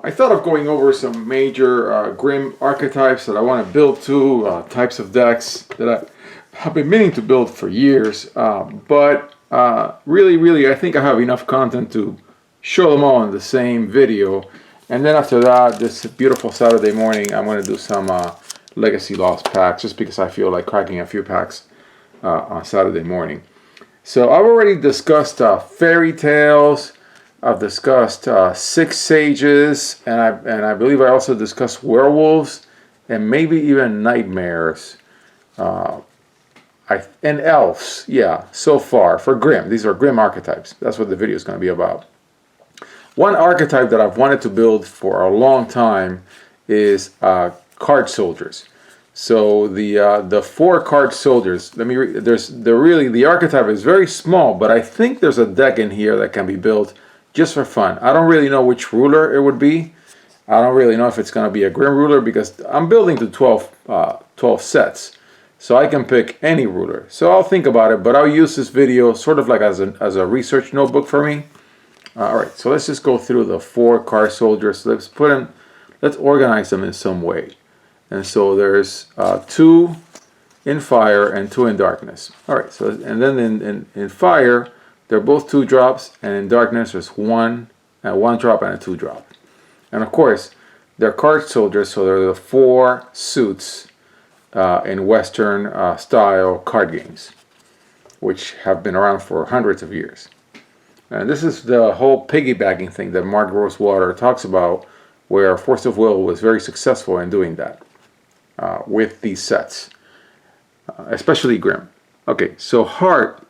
I thought of going over some major Grimm archetypes that I want to build to, types of decks that I have been meaning to build for years, but really I think I have enough content to show them all in the same video. And then after that, this beautiful Saturday morning, I'm going to do some Legacy Lost packs, just because I feel like cracking a few packs on Saturday morning. So I've already discussed fairy tales. I've discussed Six Sages, and I believe I also discussed werewolves, and maybe even nightmares, and elves. Yeah, so far for Grimm. These are Grimm archetypes. That's what the video is going to be about. One archetype that I've wanted to build for a long time is card soldiers. So the 4 card soldiers. Let me read. The archetype is very small, but I think there's a deck in here that can be built just for fun. I don't really know which ruler it would be. I don't really know if it's going to be a Grimm ruler, because I'm building to 12 sets. So I can pick any ruler. So I'll think about it, but I'll use this video sort of like as a research notebook for me. Alright, so let's just go through the 4 card soldiers. Let's organize them in some way. And so there's 2 in fire and 2 in darkness. Alright, so and then in fire, they're both 2 drops, and in darkness there's 1 drop and a 2 drop. And of course, they're card soldiers, so they're the 4 suits in Western style card games, which have been around for hundreds of years. And this is the whole piggybacking thing that Mark Rosewater talks about, where Force of Will was very successful in doing that with these sets, especially Grimm. Okay, so Heart.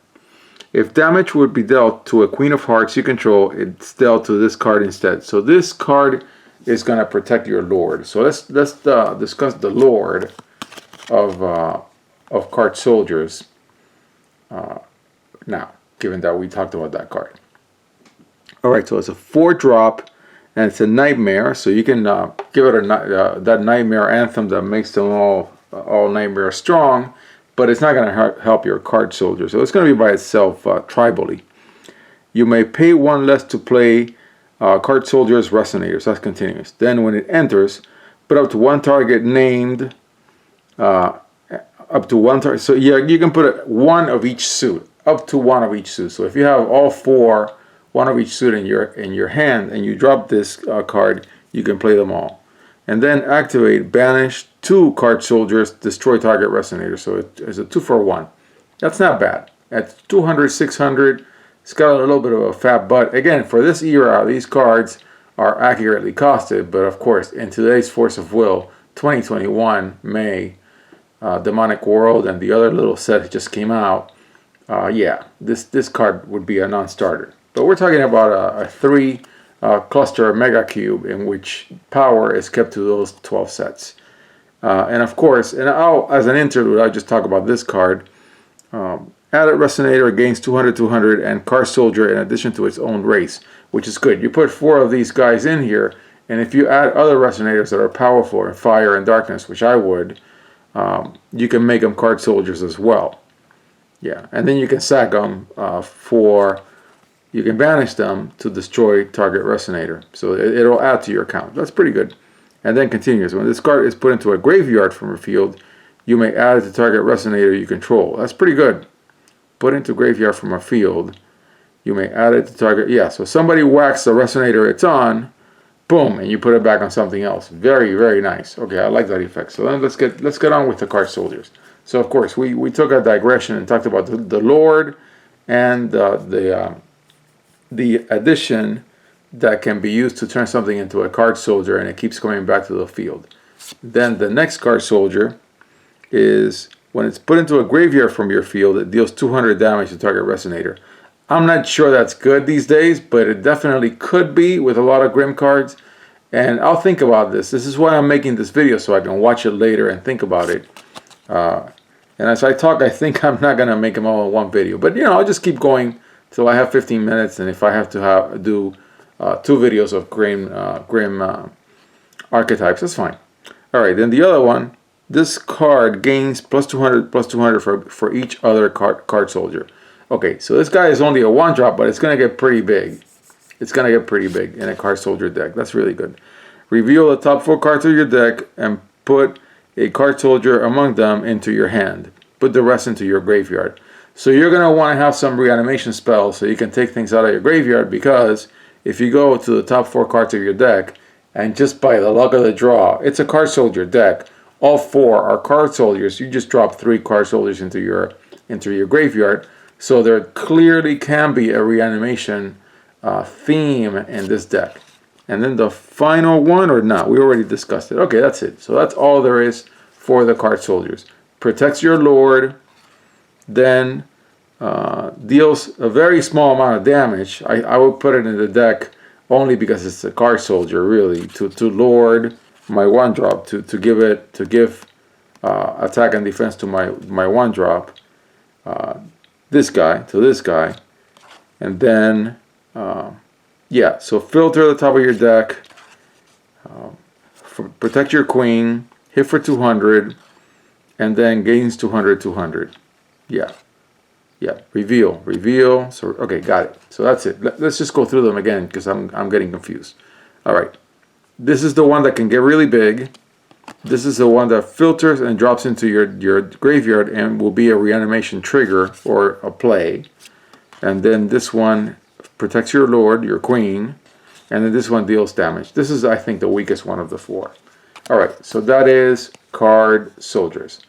If damage would be dealt to a Queen of Hearts you control, it's dealt to this card instead. So this card is going to protect your Lord. So let's discuss the Lord of card soldiers now, given that we talked about that card. Alright, so it's a 4 drop, and it's a nightmare, so you can give it that nightmare anthem that makes them all nightmare strong, but it's not going to help your card soldier, so it's going to be by itself tribally. You may pay 1 less to play card soldiers resonators. That's continuous. Then when it enters, put up to 1 target named up to 1 target. So yeah, you can put 1 of each suit, up to 1 of each suit. So if you have all 4, 1 of each suit in your hand, and you drop this card, you can play them all. And then activate, banish 2 card soldiers, destroy target resonator. So it's a 2 for 1. That's not bad. At 200, 600, it's got a little bit of a fat butt. Again, for this era, these cards are accurately costed, but of course, in today's Force of Will, 2021, May, Demonic World, and the other little set that just came out, yeah, this card would be a non-starter. But we're talking about a 3 cluster megacube in which power is kept to those 12 sets. And of course, as an interlude, I'll just talk about this card. Added Resonator gains 200, and Card Soldier in addition to its own race, which is good. You put 4 of these guys in here, and if you add other Resonators that are powerful in Fire and Darkness, which I would, you can make them Card Soldiers as well. Yeah, and then you can sack them you can banish them to destroy target resonator. So it'll add to your count. That's pretty good. And then continues. When this card is put into a graveyard from your field, you may add it to target resonator you control. That's pretty good. Put into graveyard from a field, you may add it to target. Yeah, so somebody whacks the resonator it's on, boom, and you put it back on something else. Very, very nice. Okay, I like that effect. So then let's get on with the card soldiers. So of course we took a digression and talked about the Lord and the addition that can be used to turn something into a card soldier, and it keeps coming back to the field. Then the next card soldier is when it's put into a graveyard from your field, it deals 200 damage to target resonator. I'm not sure that's good these days, but it definitely could be with a lot of Grimm cards, and I'll think about this. This is why I'm making this video, so I can watch it later and think about it. And as I talk, I think I'm not going to make them all in one video, but I'll just keep going till I have 15 minutes, and if I have to do 2 videos of Grimm archetypes, that's fine. Alright, then the other one, this card gains plus 200 for each other card soldier. Okay, so this guy is only a 1 drop, but it's going to get pretty big. It's going to get pretty big in a card soldier deck. That's really good. Reveal the top 4 cards of your deck and put a card soldier among them into your hand. Put the rest into your graveyard. So you're going to want to have some reanimation spells so you can take things out of your graveyard, because if you go to the top 4 cards of your deck and just by the luck of the draw, it's a card soldier deck. All 4 are card soldiers. You just drop 3 card soldiers into your graveyard. So there clearly can be a reanimation theme in this deck. And then the final one, or not, we already discussed it. Okay, that's it. So that's all there is for the card soldiers. Protects your lord, then deals a very small amount of damage. I would put it in the deck only because it's a card soldier, really, to lord my 1-drop, to give attack and defense to my 1-drop. This guy, and then yeah, so filter the top of your deck, protect your queen, hit for 200, and then gains 200. Yeah, reveal. So okay, got it. So that's it. Let's just go through them again because I'm getting confused. All right, this is the one that can get really big. This is the one that filters and drops into your graveyard and will be a reanimation trigger or a play. And then this one protects your lord, your queen, and then this one deals damage. This is, I think, the weakest one of the 4. All right, so that is card soldiers.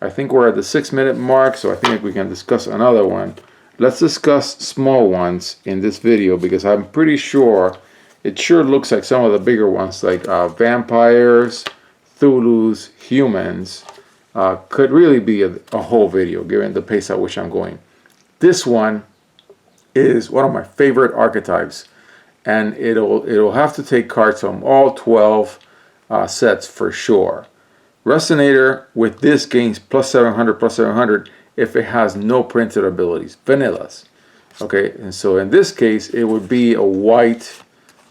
I think we're at the 6-minute mark, so I think we can discuss another one. Let's discuss small ones in this video because I'm pretty sure it sure looks like some of the bigger ones, like vampires, Thulus, humans, could really be a whole video given the pace at which I'm going. This one is one of my favorite archetypes, and it'll have to take cards from all 12 sets for sure. Resonator with this gains plus 700 if it has no printed abilities, vanillas. Okay, and so in this case it would be a white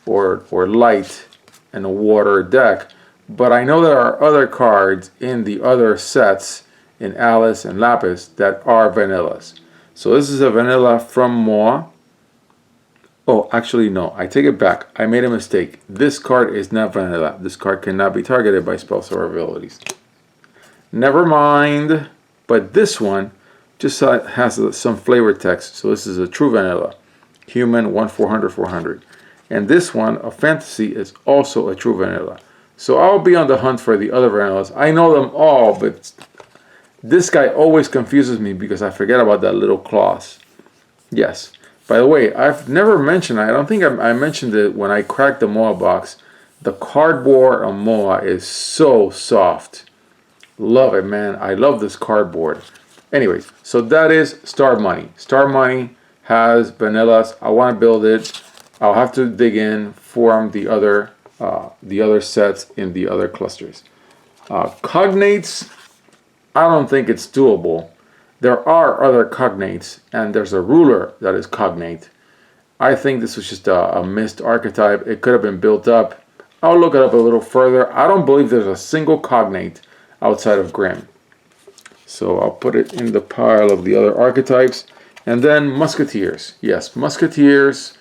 or light and a water deck. But I know there are other cards in the other sets, in Alice and Lapis, that are vanillas. So this is a vanilla from Moa. Oh, actually no, I take it back. I made a mistake. This card is not vanilla. This card cannot be targeted by spells or abilities. Never mind. But this one just has some flavor text. So this is a true vanilla. Human, 400. And this one, a fantasy, is also a true vanilla. So I'll be on the hunt for the other vanillas. I know them all, but this guy always confuses me because I forget about that little clause. Yes. By the way, I've never mentioned, I don't think I mentioned it when I cracked the Moa box. The cardboard on Moa is so soft. Love it, man. I love this cardboard. Anyways, so that is Star Money. Star Money has vanillas. I want to build it. I'll have to dig in, form the other sets in the other clusters. Cognates, I don't think it's doable. There are other cognates, and there's a ruler that is cognate. I think this was just a missed archetype. It could have been built up. I'll look it up a little further. I don't believe there's a single cognate outside of Grimm. So I'll put it in the pile of the other archetypes. And then Musketeers. Yes, Musketeers.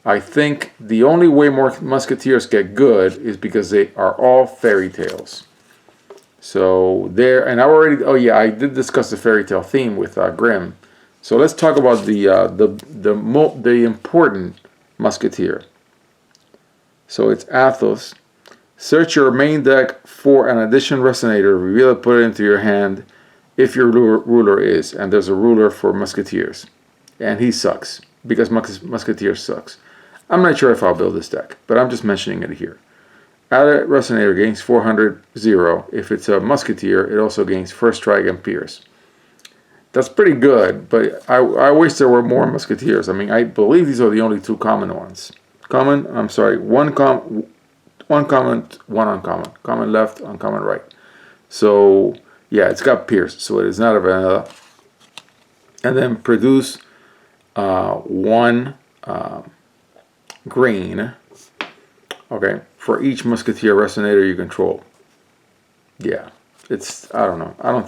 I think the only way more Musketeers get good is because they are all fairy tales. So there, and I already, oh yeah, I did discuss the fairy tale theme with Grimm. So let's talk about the important Musketeer. So it's Athos. Search your main deck for an addition resonator, reveal it, put it into your hand if your ruler is, and there's a ruler for Musketeers. And he sucks, because Musketeer sucks. I'm not sure if I'll build this deck, but I'm just mentioning it here. Add a resonator, gains 400/0. If it's a Musketeer, it also gains first strike and pierce. That's pretty good, but I wish there were more Musketeers. I mean, I believe these are the only 2 common ones. One common, one uncommon. Common left, uncommon right. So, yeah, it's got pierce, so it is not a vanilla. And then produce 1 green, okay, for each Musketeer resonator you control. Yeah, it's, I don't know. I don't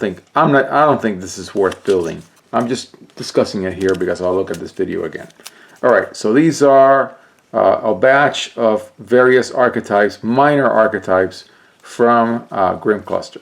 think this is worth building. I'm just discussing it here because I'll look at this video again. All right, so these are a batch of various archetypes, minor archetypes from Grimm cluster.